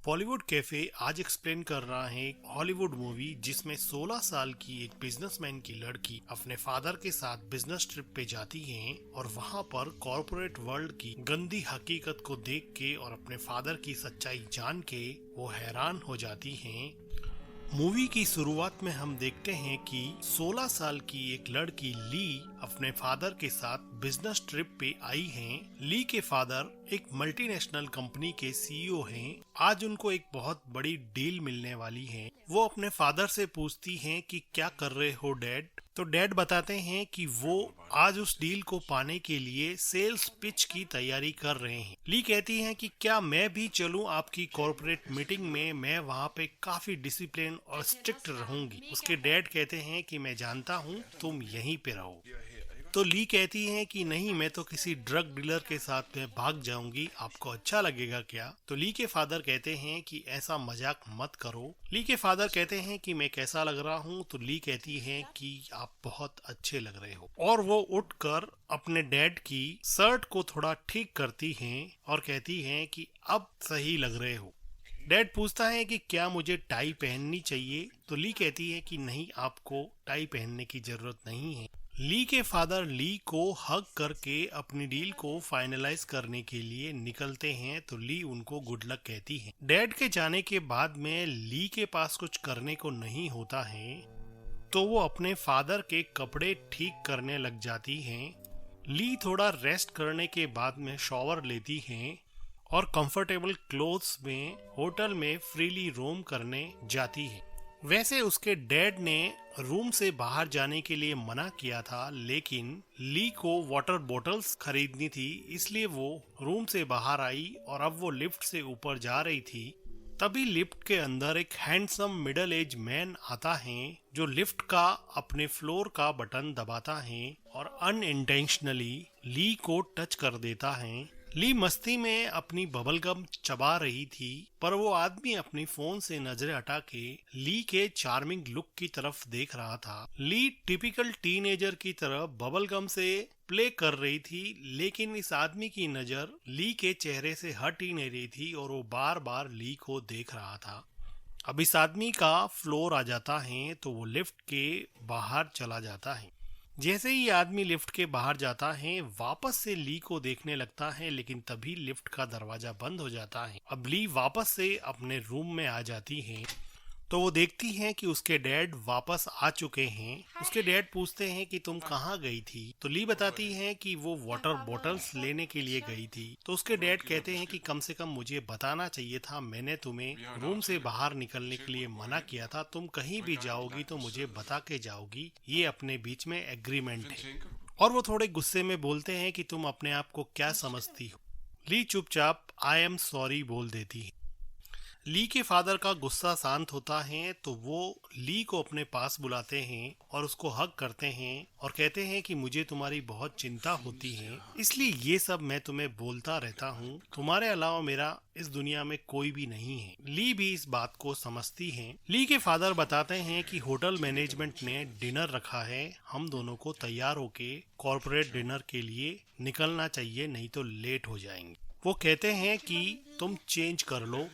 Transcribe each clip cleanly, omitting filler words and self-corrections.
Bollywood cafe आज explain कर रहा है एक हॉलीवुड मूवी जिसमें 16 साल की एक बिजनेसमैन की लड़की अपने फादर के साथ बिजनेस ट्रिप पे जाती है और वहां पर कॉरपोरेट वर्ल्ड की गंदी हकीकत को देख के और अपने फादर की सच्चाई जान के वो हैरान हो जाती हैं। मूवी की शुरुआत में हम देखते हैं कि 16 साल की एक लड़की ली अपने फादर के साथ बिजनेस ट्रिप पे आई हैं। ली के फादर एक मल्टीनेशनल कंपनी के सीईओ हैं। आज उनको एक बहुत बड़ी डील मिलने वाली है। वो अपने फादर से पूछती हैं कि क्या कर रहे हो डैड। तो डैड बताते हैं कि वो आज उस डील को पाने के लिए सेल्स पिच की तैयारी कर रहे हैं। ली कहती हैं कि क्या मैं भी चलूं आपकी कॉर्पोरेट मीटिंग में, मैं वहां पे काफी डिसिप्लिन और स्ट्रिक्ट रहूंगी। उसके डैड कहते हैं कि मैं जानता हूं, तुम यहीं पे रहो। तो ली कहती हैं कि नहीं, मैं तो किसी ड्रग डीलर के साथ में भाग जाऊंगी, आपको अच्छा लगेगा क्या। तो ली के फादर कहते हैं कि ऐसा मजाक मत करो। ली के फादर कहते हैं कि मैं कैसा लग रहा हूँ। तो ली कहती है कि आप बहुत अच्छे लग रहे हो, और वो उठकर अपने डैड की शर्ट को थोड़ा ठीक करती हैं और कहती हैं कि अब सही लग रहे हो। डैड पूछता है कि क्या मुझे टाई पहननी चाहिए। तो ली कहती है कि नहीं, आपको टाई पहनने की जरूरत नहीं है। ली के फादर ली को हग करके अपनी डील को फाइनलाइज करने के लिए निकलते हैं। तो ली उनको गुड लक कहती है। डैड के जाने के बाद में ली के पास कुछ करने को नहीं होता है, तो वो अपने फादर के कपड़े ठीक करने लग जाती हैं। ली थोड़ा रेस्ट करने के बाद में शॉवर लेती हैं और कंफर्टेबल क्लोथ्स में होटल में फ्रीली रोम करने जाती है। वैसे उसके डैड ने रूम से बाहर जाने के लिए मना किया था, लेकिन ली को वाटर बॉटल्स खरीदनी थी, इसलिए वो रूम से बाहर आई और अब वो लिफ्ट से ऊपर जा रही थी। तभी लिफ्ट के अंदर एक हैंडसम मिडल एज मैन आता है जो लिफ्ट का अपने फ्लोर का बटन दबाता है और अनइंटेंशनली ली को टच कर देता है। ली मस्ती में अपनी बबल गम चबा रही थी, पर वो आदमी अपनी फोन से नजरें हटा के ली के चार्मिंग लुक की तरफ देख रहा था। ली टिपिकल टीनेजर की तरह बबल गम से प्ले कर रही थी, लेकिन इस आदमी की नजर ली के चेहरे से हट ही नहीं रही थी और वो बार बार ली को देख रहा था। अब इस आदमी का फ्लोर आ जाता है तो वो लिफ्ट के बाहर चला जाता है। जैसे ही आदमी लिफ्ट के बाहर जाता है, वापस से ली को देखने लगता है, लेकिन तभी लिफ्ट का दरवाजा बंद हो जाता है। अब ली वापस से अपने रूम में आ जाती है तो वो देखती है कि उसके डैड वापस आ चुके हैं। उसके डैड पूछते हैं कि तुम कहाँ गई थी। तो ली बताती है कि वो वाटर बॉटल्स लेने के लिए गई थी। तो उसके डैड कहते हैं कि कम से कम मुझे बताना चाहिए था, मैंने तुम्हें रूम से बाहर निकलने के लिए मना किया था। तुम कहीं भी जाओगी तो मुझे बता के जाओगी, ये अपने बीच में एग्रीमेंट है। और वो थोड़े गुस्से में बोलते हैं कि तुम अपने आप को क्या समझती हो। ली चुपचाप आई एम सॉरी बोल देती है। ली के फादर का गुस्सा शांत होता है तो वो ली को अपने पास बुलाते हैं और उसको हग करते हैं और कहते हैं कि मुझे तुम्हारी बहुत चिंता होती है, इसलिए ये सब मैं तुम्हें बोलता रहता हूँ। तुम्हारे अलावा मेरा इस दुनिया में कोई भी नहीं है। ली भी इस बात को समझती है। ली के फादर बताते हैं कि होटल मैनेजमेंट ने डिनर रखा है, हम दोनों को तैयार होके कॉर्पोरेट डिनर के लिए निकलना चाहिए, नहीं तो लेट हो जाएंगे। वो कहते हैं कि तुम चेंज कर लो।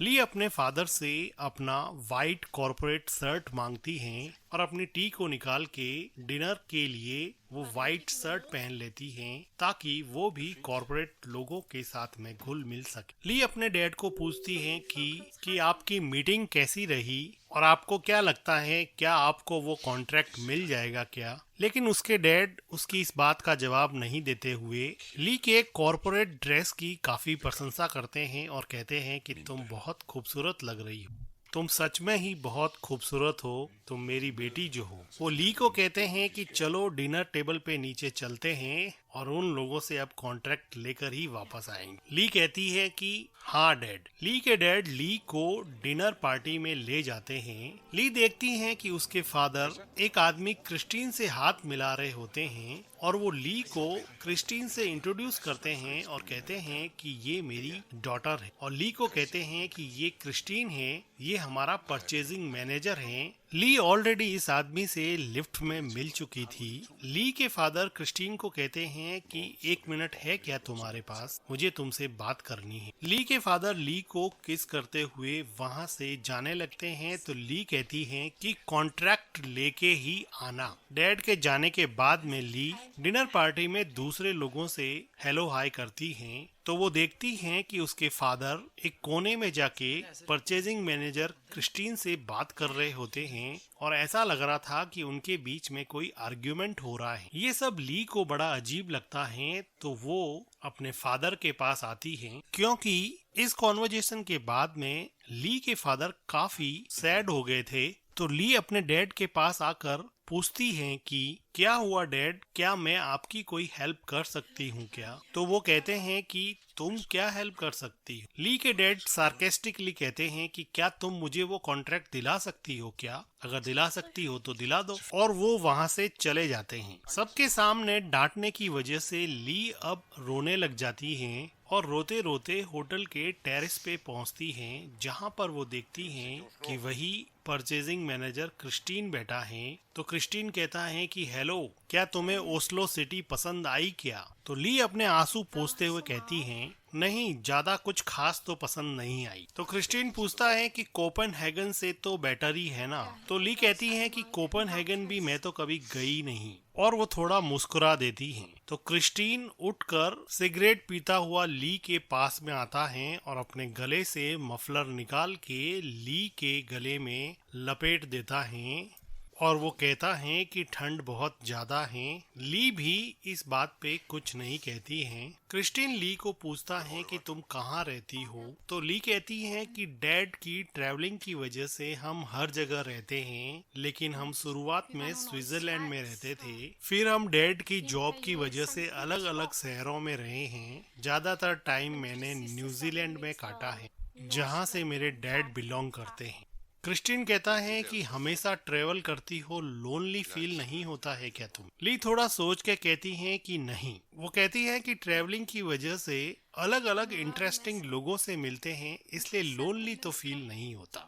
ली अपने फादर से अपना वाइट कॉर्पोरेट शर्ट मांगती हैं और अपनी टी को निकाल के डिनर के लिए वो वाइट शर्ट पहन लेती हैं ताकि वो भी कॉर्पोरेट लोगों के साथ में घुल मिल सके। ली अपने डैड को पूछती हैं कि आपकी मीटिंग कैसी रही और आपको क्या लगता है, क्या आपको वो कॉन्ट्रैक्ट मिल जाएगा क्या। लेकिन उसके डैड उसकी इस बात का जवाब नहीं देते हुए ली के कॉर्पोरेट ड्रेस की काफी प्रशंसा करते हैं और कहते हैं कि तुम बहुत खूबसूरत लग रही हो, तुम सच में ही बहुत खूबसूरत हो, तुम मेरी बेटी जो हो। वो ली को कहते हैं कि चलो डिनर टेबल पे नीचे चलते हैं और उन लोगों से अब कॉन्ट्रैक्ट लेकर ही वापस आएंगे। ली कहती है कि हाँ डैड। ली के डैड ली को डिनर पार्टी में ले जाते हैं। ली देखती हैं कि उसके फादर एक आदमी क्रिस्टीन से हाथ मिला रहे होते हैं और वो ली को क्रिस्टीन से इंट्रोड्यूस करते हैं और कहते हैं कि ये मेरी डॉटर है। और ली को कहते हैं कि ये क्रिस्टीन है, ये हमारा परचेजिंग मैनेजर है। ली ऑलरेडी इस आदमी से लिफ्ट में मिल चुकी थी। ली के फादर क्रिस्टीन को कहते हैं कि 1 मिनट है क्या तुम्हारे पास, मुझे तुमसे बात करनी है। ली के फादर ली को किस करते हुए वहाँ से जाने लगते हैं तो ली कहती है कि कॉन्ट्रैक्ट लेके ही आना। डैड के जाने के बाद में ली डिनर पार्टी में दूसरे लोगों से हेलो हाय करती हैं तो वो देखती हैं कि उसके फादर एक कोने में जाके परचेजिंग मैनेजर क्रिस्टीन से बात कर रहे होते हैं और ऐसा लग रहा था कि उनके बीच में कोई आर्ग्यूमेंट हो रहा है। ये सब ली को बड़ा अजीब लगता है तो वो अपने फादर के पास आती है, क्योंकि इस कॉन्वर्जेशन के बाद में ली के फादर काफी सैड हो गए थे। तो ली अपने डैड के पास आकर पूछती हैं कि क्या हुआ डैड, क्या मैं आपकी कोई हेल्प कर सकती हूँ क्या? तो वो कहते हैं कि तुम क्या हेल्प कर सकती हो। ली के डैड सार्केस्टिकली कहते हैं कि क्या तुम मुझे वो कॉन्ट्रैक्ट दिला सकती हो क्या? अगर दिला सकती हो तो दिला दो। और वो वहाँ से चले जाते हैं। सबके सामने डांटने की वजह से ली अब रोने लग जाती हैं और रोते रोते होटल के टेरेस पे पहुंचती हैं, जहां पर वो देखती हैं कि वही परचेजिंग मैनेजर क्रिस्टीन बैठा है। तो क्रिस्टीन कहता है कि हेलो, क्या तुम्हें ओस्लो सिटी पसंद आई क्या? तो ली अपने आंसू पोंछते हुए कहती हैं नहीं, ज्यादा कुछ खास तो पसंद नहीं आई। तो क्रिस्टीन पूछता है कि कोपेनहेगन से तो बेटर ही है ना? तो ली कहती है कि कोपेनहेगन भी मैं तो कभी गई नहीं, और वो थोड़ा मुस्कुरा देती हैं। तो क्रिस्टीन उठकर सिगरेट पीता हुआ ली के पास में आता है और अपने गले से मफलर निकाल के ली के गले में लपेट देता है और वो कहता है कि ठंड बहुत ज्यादा है। ली भी इस बात पे कुछ नहीं कहती है। क्रिस्टीन ली को पूछता है कि तुम कहाँ रहती हो? तो ली कहती है कि डैड की ट्रैवलिंग की वजह से हम हर जगह रहते हैं, लेकिन हम शुरुआत में स्विट्जरलैंड में रहते थे, फिर हम डैड की जॉब की वजह से अलग अलग शहरों में रहे हैं। ज्यादातर टाइम मैंने न्यूजीलैंड में काटा है, जहाँ से मेरे डैड बिलोंग करते हैं। क्रिस्टीन कहता है कि हमेशा ट्रेवल करती हो, लोनली फील नहीं होता है क्या तुम? ली थोड़ा सोच के कहती है कि नहीं। वो कहती है कि ट्रेवलिंग की वजह से अलग अलग इंटरेस्टिंग लोगों से मिलते हैं, इसलिए लोनली तो फील नहीं होता।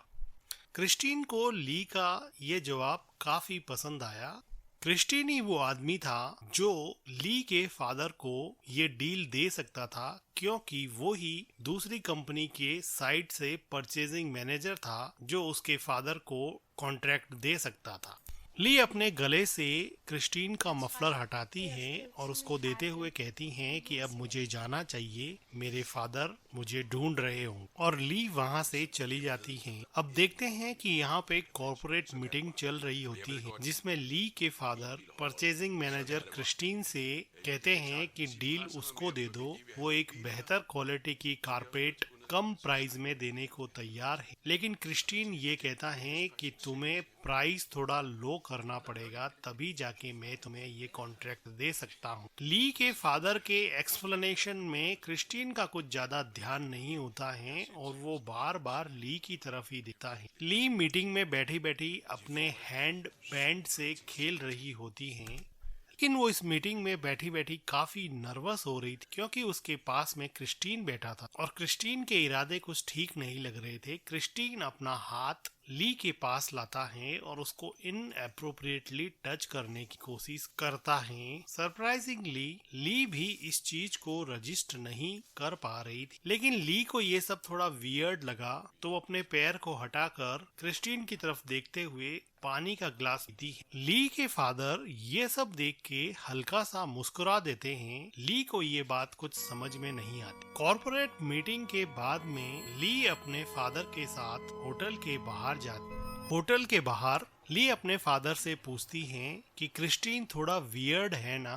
क्रिस्टीन को ली का ये जवाब काफी पसंद आया। क्रिस्टीन ही वो आदमी था जो ली के फादर को ये डील दे सकता था, क्योंकि वो ही दूसरी कंपनी के साइड से परचेजिंग मैनेजर था जो उसके फादर को कॉन्ट्रैक्ट दे सकता था। ली अपने गले से क्रिस्टीन का मफलर हटाती है और उसको देते हुए कहती हैं कि अब मुझे जाना चाहिए, मेरे फादर मुझे ढूंढ रहे हों, और ली वहां से चली जाती हैं। अब देखते हैं कि यहाँ पे कॉर्पोरेट मीटिंग चल रही होती है, जिसमें ली के फादर परचेजिंग मैनेजर क्रिस्टीन से कहते हैं कि डील उसको दे दो, वो एक बेहतर क्वालिटी की कारपेट कम प्राइस में देने को तैयार है। लेकिन क्रिस्टीन ये कहता है कि तुम्हें प्राइस थोड़ा लो करना पड़ेगा, तभी जाके मैं तुम्हें ये कॉन्ट्रैक्ट दे सकता हूँ। ली के फादर के एक्सप्लेनेशन में क्रिस्टीन का कुछ ज्यादा ध्यान नहीं होता है और वो बार बार ली की तरफ ही दिखता है। ली मीटिंग में बैठी बैठी अपने हैंड बैंड से खेल रही होती है, लेकिन वो इस मीटिंग में बैठी बैठी काफी नर्वस हो रही थी, क्योंकि उसके पास में क्रिस्टीन बैठा था और क्रिस्टीन के इरादे कुछ ठीक नहीं लग रहे थे। क्रिस्टीन अपना हाथ ली के पास लाता है और उसको इनएप्रोप्रिएटली टच करने की कोशिश करता है। सरप्राइजिंगली ली भी इस चीज को रजिस्टर नहीं कर पा रही थी, लेकिन ली को ये सब थोड़ा वियर्ड लगा तो वो अपने पैर को हटाकर क्रिस्टीन की तरफ देखते हुए पानी का ग्लास पीती है। ली के फादर ये सब देख के हल्का सा मुस्कुरा देते हैं। ली को ये बात कुछ समझ में नहीं आती। कॉर्पोरेट मीटिंग के बाद में ली अपने फादर के साथ होटल के बाहर जाती। होटल के बाहर ली अपने फादर से पूछती हैं कि क्रिस्टीन थोड़ा वियर्ड है ना,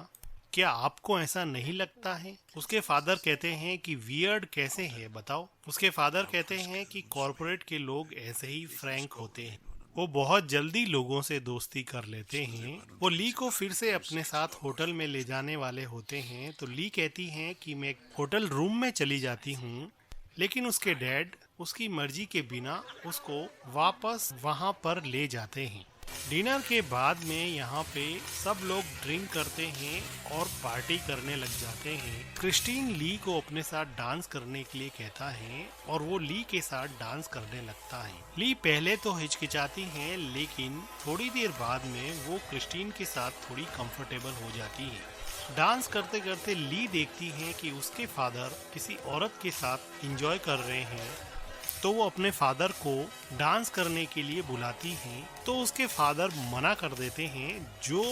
क्या आपको ऐसा नहीं लगता है? उसके फादर कहते हैं कि वियर्ड कैसे है बताओ। उसके फादर कहते हैं कि कॉर्पोरेट के लोग ऐसे ही फ्रैंक होते हैं, वो बहुत जल्दी लोगों से दोस्ती कर लेते हैं। वो ली को फिर से अपने साथ होटल में ले जाने वाले होते हैं तो ली कहती हैं कि मैं होटल रूम में चली जाती हूँ, लेकिन उसके डैड उसकी मर्जी के बिना उसको वापस वहाँ पर ले जाते हैं। डिनर के बाद में यहाँ पे सब लोग ड्रिंक करते हैं और पार्टी करने लग जाते हैं। क्रिस्टीन ली को अपने साथ डांस करने के लिए कहता है और वो ली के साथ डांस करने लगता है। ली पहले तो हिचकिचाती है, लेकिन थोड़ी देर बाद में वो क्रिस्टीन के साथ थोड़ी कंफर्टेबल हो जाती है। डांस करते करते ली देखती है कि उसके फादर किसी औरत के साथ एंजॉय कर रहे हैं, तो वो अपने फादर को डांस करने के लिए बुलाती हैं, तो उसके फादर मना कर देते हैं, जो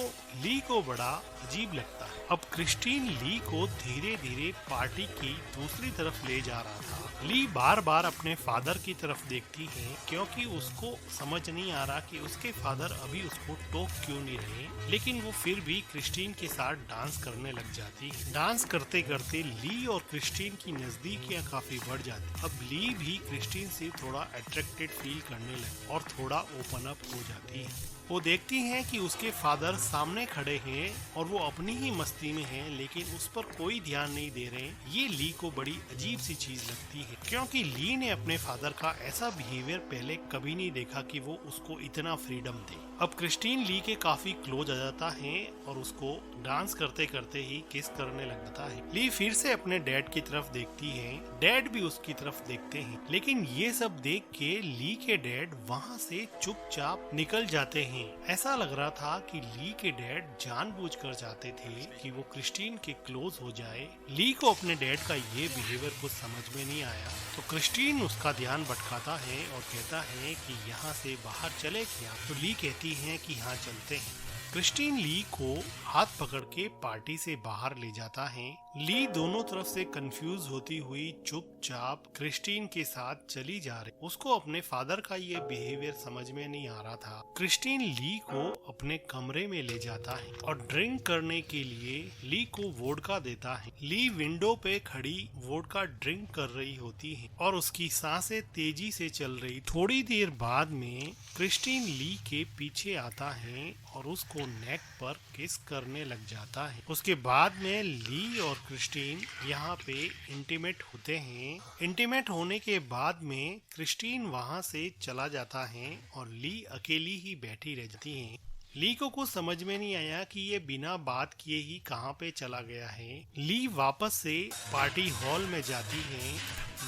ली को बड़ा अजीब लगता है। अब क्रिस्टीन ली को धीरे धीरे पार्टी की दूसरी तरफ ले जा रहा था। ली बार बार अपने फादर की तरफ देखती है, क्योंकि उसको समझ नहीं आ रहा कि उसके फादर अभी उसको टोक क्यों नहीं रहे, लेकिन वो फिर भी क्रिस्टीन के साथ डांस करने लग जाती है। डांस करते करते ली और क्रिस्टीन की नजदीकियां काफी बढ़ जाती। अब ली भी क्रिस्टीन से थोड़ा अट्रैक्टेड फील करने लगी और थोड़ा ओपन अप हो जाती है। वो देखती हैं कि उसके फादर सामने खड़े हैं और वो अपनी ही मस्ती में हैं, लेकिन उस पर कोई ध्यान नहीं दे रहे। ये ली को बड़ी अजीब सी चीज लगती है, क्योंकि ली ने अपने फादर का ऐसा बिहेवियर पहले कभी नहीं देखा कि वो उसको इतना फ्रीडम दे। अब क्रिस्टीन ली के काफी क्लोज आ जाता है और उसको डांस करते करते ही किस करने लग जाता है। ली फिर से अपने डैड की तरफ देखती है, डैड भी उसकी तरफ देखते हैं, लेकिन ये सब देख के ली के डैड वहाँ से चुपचाप निकल जाते हैं। ऐसा लग रहा था कि ली के डैड जानबूझकर चाहते थे कि वो क्रिस्टीन के क्लोज हो जाए। ली को अपने डैड का ये बिहेवियर कुछ समझ में नहीं आया, तो क्रिस्टीन उसका ध्यान भटकाता है और कहता है कि यहाँ से बाहर चले क्या। तो ली कहती है कि हाँ चलते हैं। क्रिस्टीन ली को हाथ पकड़ के पार्टी से बाहर ले जाता है। ली दोनों तरफ से कंफ्यूज होती हुई चुपचाप क्रिस्टीन के साथ चली जा रही। उसको अपने फादर का ये बिहेवियर समझ में नहीं आ रहा था। क्रिस्टीन ली को अपने कमरे में ले जाता है और ड्रिंक करने के लिए ली को वोडका देता है। ली विंडो पे खड़ी वोडका ड्रिंक कर रही होती है और उसकी सांसें तेजी से चल रही। थोड़ी देर बाद में क्रिस्टीन ली के पीछे आता है और उसको नेक पर किस करने लग जाता है। उसके बाद में ली और क्रिस्टीन यहाँ पे इंटीमेट होते हैं। इंटीमेट होने के बाद में क्रिस्टीन वहाँ से चला जाता है और ली अकेली ही बैठी रह जाती है। ली को कुछ समझ में नहीं आया कि ये बिना बात किए ही कहाँ पे चला गया है। ली वापस से पार्टी हॉल में जाती है,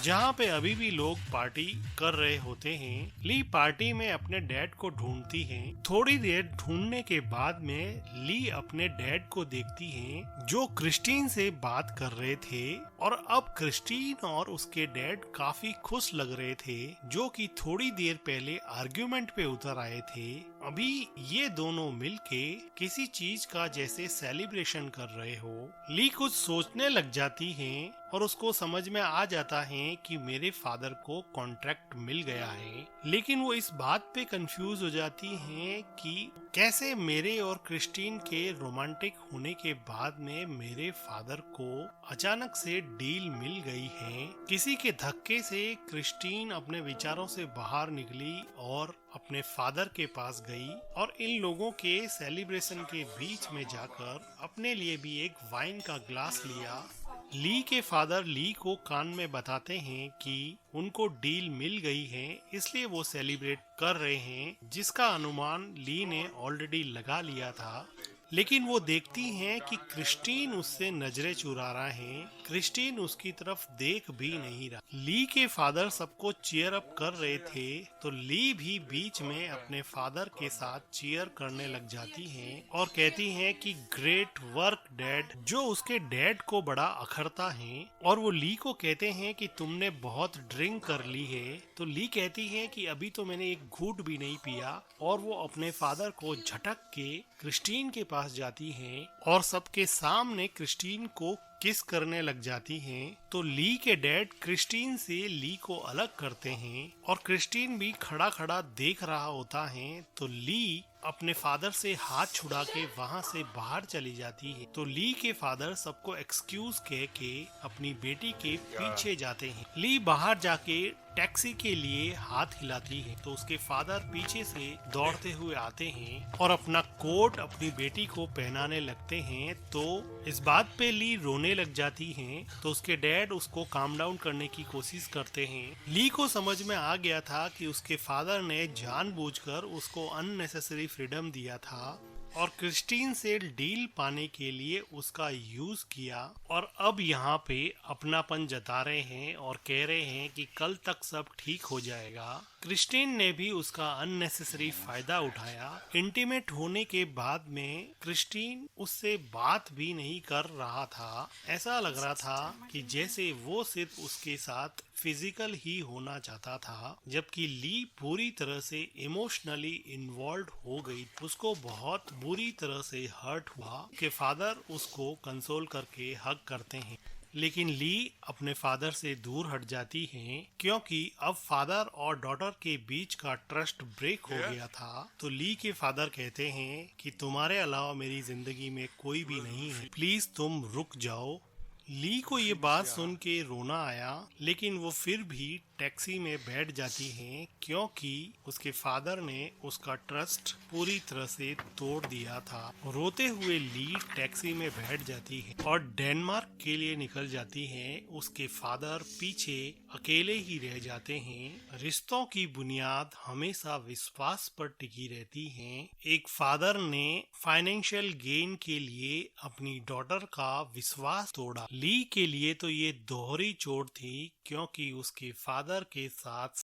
जहाँ पे अभी भी लोग पार्टी कर रहे होते हैं। ली पार्टी में अपने डैड को ढूंढती है। थोड़ी देर ढूंढने के बाद में ली अपने डैड को देखती है, जो क्रिस्टीन से बात कर रहे थे, और अब क्रिस्टीन और उसके डैड काफी खुश लग रहे थे, जो कि थोड़ी देर पहले आर्ग्यूमेंट पे उतर आए थे। अभी ये दोनों मिलके किसी चीज का जैसे सेलिब्रेशन कर रहे हो। ली कुछ सोचने लग जाती है और उसको समझ में आ जाता है कि मेरे फादर को कॉन्ट्रैक्ट मिल गया है, लेकिन वो इस बात पे कंफ्यूज हो जाती हैं कि कैसे मेरे और क्रिस्टीन के रोमांटिक होने के बाद में मेरे फादर को अचानक से डील मिल गई है। किसी के धक्के से क्रिस्टीन अपने विचारों से बाहर निकली और अपने फादर के पास गई और इन लोगों के सेलिब्रेशन के बीच में जाकर अपने लिए भी एक वाइन का ग्लास लिया। ली के फादर ली को कान में बताते हैं कि उनको डील मिल गई है, इसलिए वो सेलिब्रेट कर रहे हैं, जिसका अनुमान ली ने ऑलरेडी लगा लिया था। लेकिन वो देखती हैं कि क्रिस्टीन उससे नजरें चुरा रहा है। क्रिस्टीन उसकी तरफ देख भी नहीं रहा। ली के फादर सबको चीयर अप कर रहे थे, तो ली भी बीच में अपने फादर के साथ चीयर करने लग जाती हैं और कहती हैं कि ग्रेट वर्क डैड, जो उसके डैड को बड़ा अखरता है। और वो ली को कहते हैं कि तुमने बहुत ड्रिंक कर ली है। तो ली कहती है कि अभी तो मैंने एक घूंट भी नहीं पिया, और वो अपने फादर को झटक के क्रिस्टीन के पास जाती हैं और सबके सामने क्रिस्टीन को किस करने लग जाती हैं। तो ली के डैड क्रिस्टीन से ली को अलग करते हैं और क्रिस्टीन भी खड़ा खड़ा देख रहा होता है। तो ली अपने फादर से हाथ छुड़ा के वहाँ से बाहर चली जाती है। तो ली के फादर सबको एक्सक्यूज कह के अपनी बेटी के पीछे जाते हैं। ली बाहर जाके टैक्सी के लिए हाथ हिलाती है तो उसके फादर पीछे से दौड़ते हुए आते हैं और अपना कोट अपनी बेटी को पहनाने लगते हैं। तो इस बात पे ली रोने लग जाती हैं तो उसके डैड उसको काम डाउन करने की कोशिश करते हैं। ली को समझ में आ गया था कि उसके फादर ने जानबूझकर उसको अननेसेसरी फ्रीडम दिया था और क्रिस्टीन से डील पाने के लिए उसका यूज किया, और अब यहाँ पे अपनापन जता रहे हैं और कह रहे हैं कि कल तक सब ठीक हो जाएगा। क्रिस्टीन ने भी उसका अननेसेसरी फायदा उठाया। इंटीमेट होने के बाद में क्रिस्टीन उससे बात भी नहीं कर रहा था। ऐसा लग रहा था कि जैसे वो सिर्फ उसके साथ फिजिकल ही होना चाहता था, जबकि ली पूरी तरह से इमोशनली इन्वॉल्व हो गई। उसको बहुत बुरी तरह से हर्ट हुआ कि फादर उसको कंसोल करके हग करते हैं, लेकिन ली अपने फादर से दूर हट जाती हैं क्योंकि अब फादर और डॉटर के बीच का ट्रस्ट ब्रेक हो गया था। तो ली के फादर कहते हैं कि तुम्हारे अलावा मेरी जिंदगी में कोई भी नहीं है, प्लीज तुम रुक जाओ। ली को ये बात सुन के रोना आया, लेकिन वो फिर भी टैक्सी में बैठ जाती हैं क्योंकि उसके फादर ने उसका ट्रस्ट पूरी तरह से तोड़ दिया था। रोते हुए ली टैक्सी में बैठ जाती है और डेनमार्क के लिए निकल जाती हैं। उसके फादर पीछे अकेले ही रह जाते हैं। रिश्तों की बुनियाद हमेशा विश्वास पर टिकी रहती है। एक फादर ने फाइनेंशियल गेन के लिए अपनी डॉटर का विश्वास तोड़ा। ली के लिए तो ये दोहरी चोट थी क्योंकि उसके फादर के साथ